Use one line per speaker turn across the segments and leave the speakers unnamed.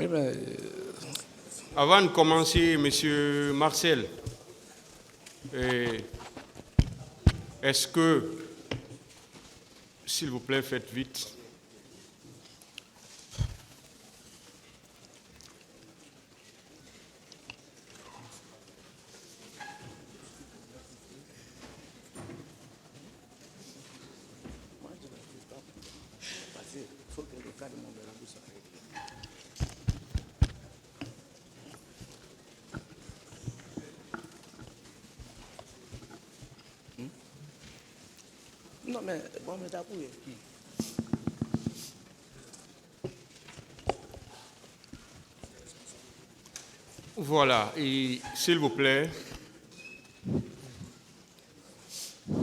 Oui, mais...
Avant de commencer, Monsieur Marcel, est-ce que, s'il vous plaît, faites vite.
Non, mais bon, mais d'abord,
Voilà, et s'il vous plaît,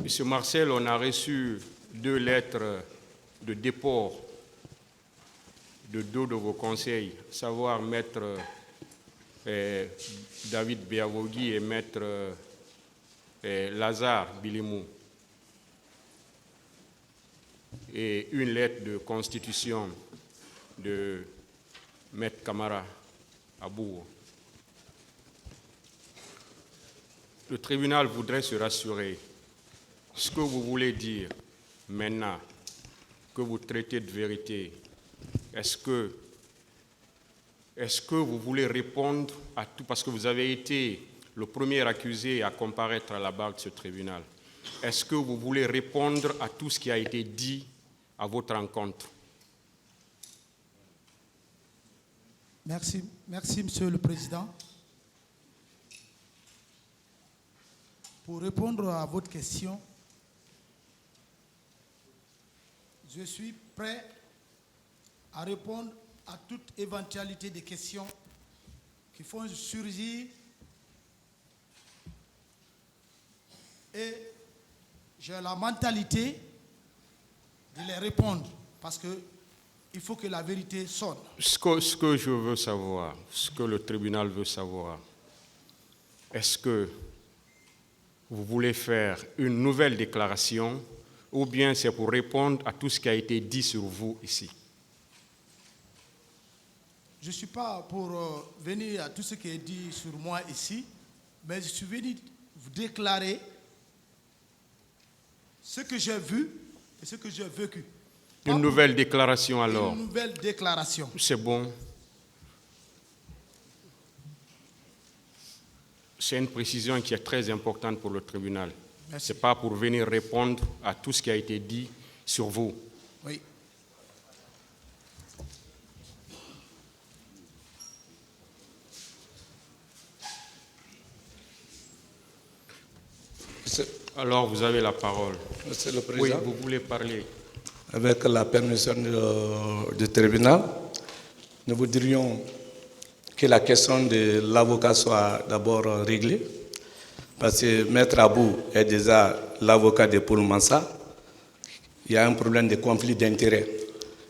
Monsieur Marcel, on a reçu 2 lettres de déport de 2 de vos conseils, savoir Maître David Béavogui et Maître Lazare Bilimou, et une lettre de constitution de Maître Camara Abou. Le tribunal voudrait se rassurer. Ce que vous voulez dire maintenant, que vous traitez de vérité, est-ce que vous voulez répondre à tout, parce que vous avez été le premier accusé à comparaître à la barre de ce tribunal. Est-ce que vous voulez répondre à tout ce qui a été dit à votre rencontre?
Merci, Monsieur le Président. Pour répondre à votre question, je suis prêt à répondre à toute éventualité de questions qui font surgir, et j'ai la mentalité de les répondre parce qu'il faut que la vérité sonne.
Ce que je veux savoir, ce que le tribunal veut savoir, est-ce que vous voulez faire une nouvelle déclaration ou bien c'est pour répondre à tout ce qui a été dit sur vous ici?
Je ne suis pas pour venir à tout ce qui est dit sur moi ici, mais je suis venu vous déclarer ce que j'ai vu et ce que j'ai vécu.
Une nouvelle déclaration alors?
Une nouvelle déclaration.
C'est bon. C'est une précision qui est très importante pour le tribunal. Ce n'est pas pour venir répondre à tout ce qui a été dit sur vous.
Oui.
Alors, vous avez la parole.
Monsieur le Président.
Oui, vous voulez parler.
Avec la permission du tribunal, nous voudrions que la question de l'avocat soit d'abord réglée, parce que Maître Abou est déjà l'avocat de Paul Mansa. Il y a un problème de conflit d'intérêts.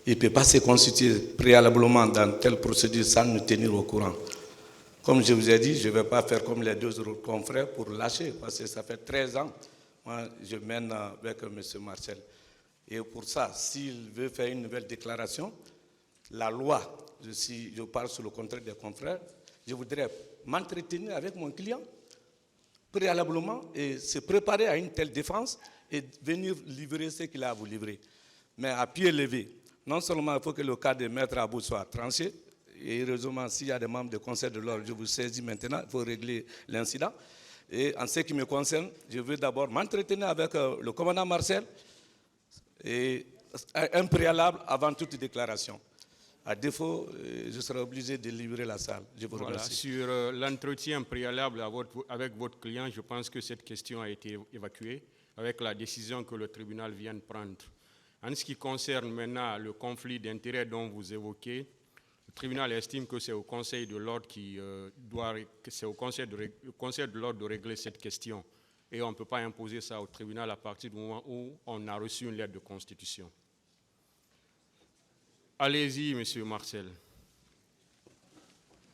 Il ne peut pas se constituer préalablement dans telle procédure sans nous tenir au courant. Comme je vous ai dit, je ne vais pas faire comme les 2 autres confrères pour lâcher, parce que ça fait 13 ans, moi je mène avec M. Marcel. Et pour ça, s'il veut faire une nouvelle déclaration, la loi, je parle sur le contraire des confrères, je voudrais m'entretenir avec mon client préalablement et se préparer à une telle défense et venir livrer ce qu'il a à vous livrer. Mais à pied levé, non seulement il faut que le cas de Maître Abou soit tranché, et heureusement, s'il y a des membres du Conseil de l'ordre, je vous saisis maintenant, il faut régler l'incident. Et en ce qui me concerne, je veux d'abord m'entretenir avec le commandant Marcel, et un préalable avant toute déclaration. À défaut, je serai obligé de livrer la salle. Je vous remercie.
Sur l'entretien préalable avec votre client, je pense que cette question a été évacuée avec la décision que le tribunal vient de prendre. En ce qui concerne maintenant le conflit d'intérêts dont vous évoquez, le tribunal estime que c'est au Conseil de l'ordre de l'ordre de régler cette question. Et on ne peut pas imposer ça au tribunal à partir du moment où on a reçu une lettre de constitution. Allez-y, Monsieur Marcel.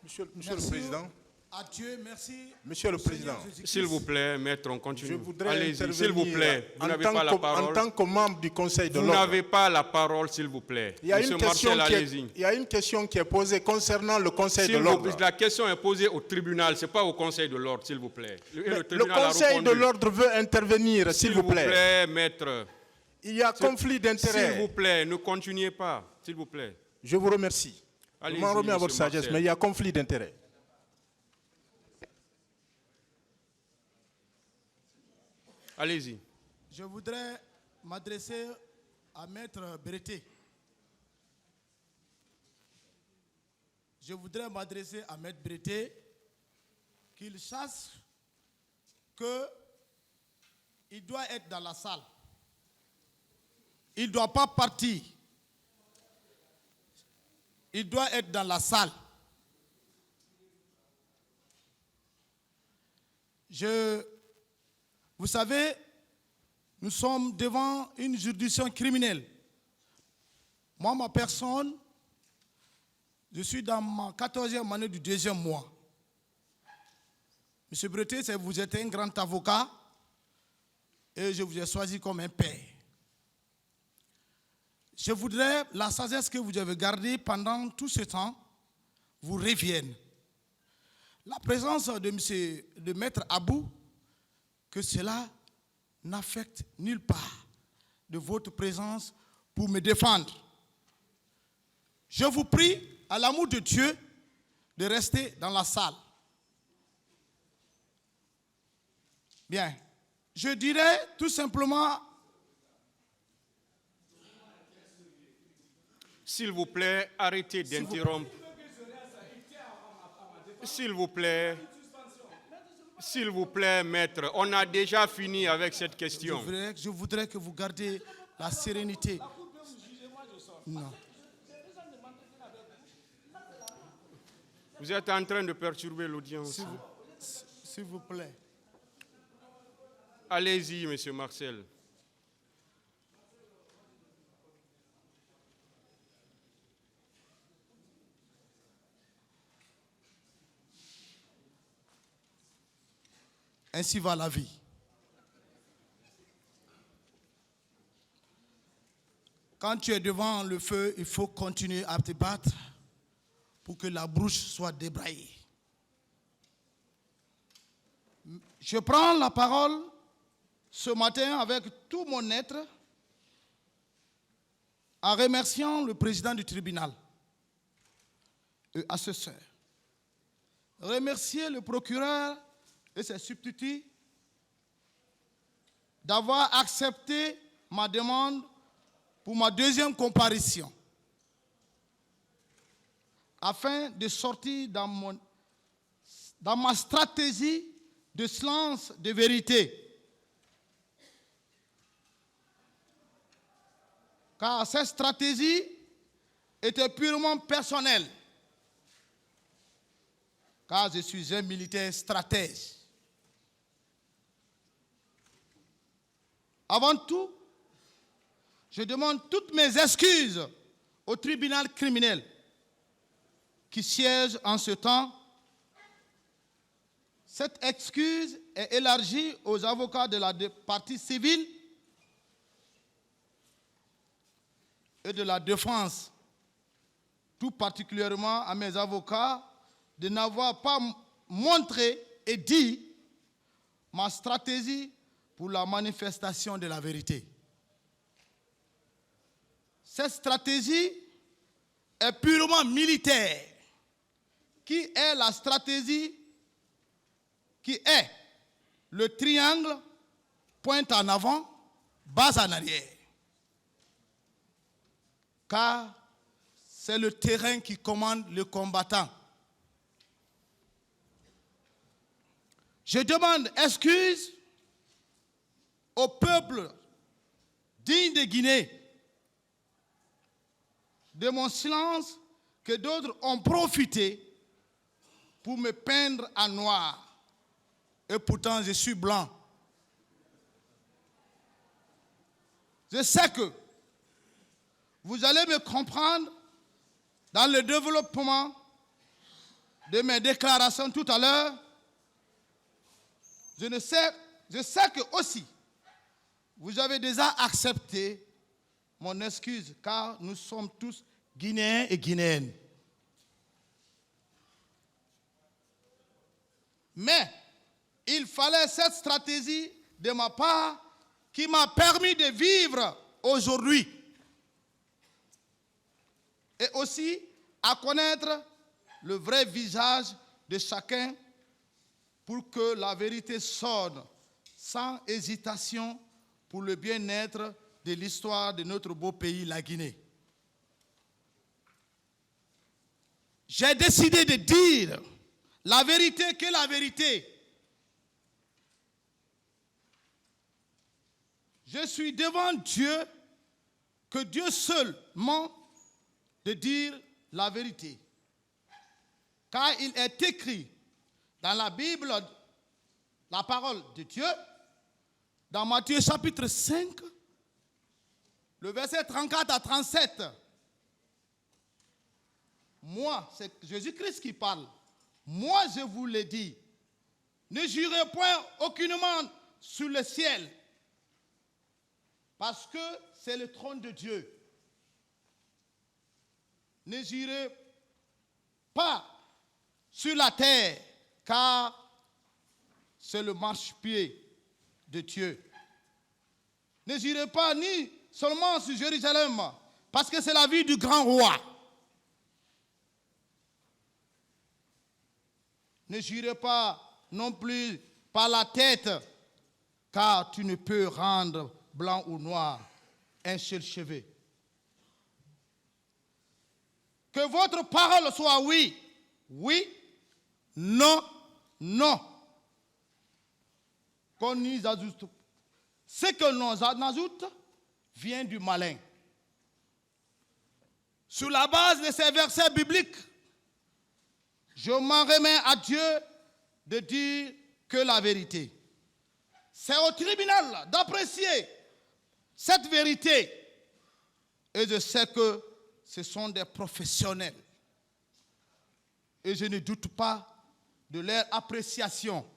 Monsieur le Président.
à Dieu, merci.
Monsieur le Président,
S'il vous plaît, maître, on
je
continue.
voudrais
Allez-y, s'il vous plaît. Vous
en
n'avez
tant
pas la
en
parole.
tant que membre du Conseil de
Vous
l'ordre.
n'avez pas la parole, s'il vous plaît.
Il y a
Monsieur
une question
Marcel,
qui est,
allez-y.
il y a une question qui est posée concernant le Conseil
S'il
de
vous
l'ordre.
plaît, la question est posée au tribunal, ce n'est pas au Conseil de l'ordre, s'il vous plaît. Et
Le
tribunal a
Conseil de
répondu.
l'ordre veut intervenir, s'il vous plaît.
Maître.
Il y a conflit
S'il
d'intérêts.
vous plaît, ne continuez pas, s'il vous plaît.
Je vous remercie. Je
Allez-y,
m'en remets à votre
monsieur
sagesse,
Marcel.
mais il y a conflit d'intérêts.
Allez-y.
Je voudrais m'adresser à Maître Breté. Je voudrais m'adresser à Maître Breté, qu'il sache qu'il doit être dans la salle. Il ne doit pas partir. Il doit être dans la salle. Vous savez, nous sommes devant une juridiction criminelle. Moi, ma personne, je suis dans ma 14e année du 2e mois. Monsieur Breté, vous êtes un grand avocat et je vous ai choisi comme un père. Je voudrais la sagesse que vous avez gardée pendant tout ce temps vous revienne. La présence de Maître Abou, que cela n'affecte nulle part de votre présence pour me défendre. Je vous prie, à l'amour de Dieu, de rester dans la salle. Bien, je dirais tout simplement...
S'il vous plaît, arrêtez d'interrompre. S'il vous plaît, maître, on a déjà fini avec cette question.
Je voudrais que vous gardiez la sérénité. Non.
Vous êtes en train de perturber l'audience.
S'il vous plaît.
Allez-y, monsieur Marcel.
Ainsi va la vie. Quand tu es devant le feu, il faut continuer à te battre pour que la brouche soit débraillée. Je prends la parole ce matin avec tout mon être en remerciant le président du tribunal et assesseur. Remercier le procureur et ses substituts d'avoir accepté ma demande pour ma deuxième comparution afin de sortir dans ma stratégie de silence de vérité. Car cette stratégie était purement personnelle. Car je suis un militaire stratège. Avant tout, je demande toutes mes excuses au tribunal criminel qui siège en ce temps. Cette excuse est élargie aux avocats de la partie civile et de la défense, tout particulièrement à mes avocats de n'avoir pas montré et dit ma stratégie pour la manifestation de la vérité. Cette stratégie est purement militaire, qui est la stratégie qui est le triangle, pointe en avant, base en arrière. Car c'est le terrain qui commande le combattant. Je demande excuse au peuple digne de Guinée de mon silence que d'autres ont profité pour me peindre en noir. Et pourtant, je suis blanc. Je sais que vous allez me comprendre dans le développement de mes déclarations tout à l'heure, je sais que aussi, vous avez déjà accepté mon excuse, car nous sommes tous Guinéens et Guinéennes. Mais il fallait cette stratégie de ma part qui m'a permis de vivre aujourd'hui et aussi à connaître le vrai visage de chacun pour que la vérité sonne sans hésitation pour le bien-être de l'histoire de notre beau pays, la Guinée. J'ai décidé de dire la vérité que la vérité. Je suis devant Dieu, que Dieu seulement de dire la vérité. Car il est écrit dans la Bible, la parole de Dieu, dans Matthieu chapitre 5, le verset 34 à 37. Moi, c'est Jésus-Christ qui parle. Moi, je vous l'ai dit, ne jurez point aucunement sur le ciel, parce que c'est le trône de Dieu. Ne jurez pas sur la terre, car c'est le marchepied de Dieu. Ne jurez pas ni seulement sur Jérusalem, parce que c'est la vie du grand roi. Ne jurez pas non plus par la tête, car tu ne peux rendre blanc ou noir un seul cheveu. Que votre parole soit oui, oui, non, non. Qu'on nous ajoute. Ce que l'on ajoute vient du malin. Sur la base de ces versets bibliques, je m'en remets à Dieu de dire que la vérité. C'est au tribunal d'apprécier cette vérité. Et je sais que ce sont des professionnels. Et je ne doute pas de leur appréciation.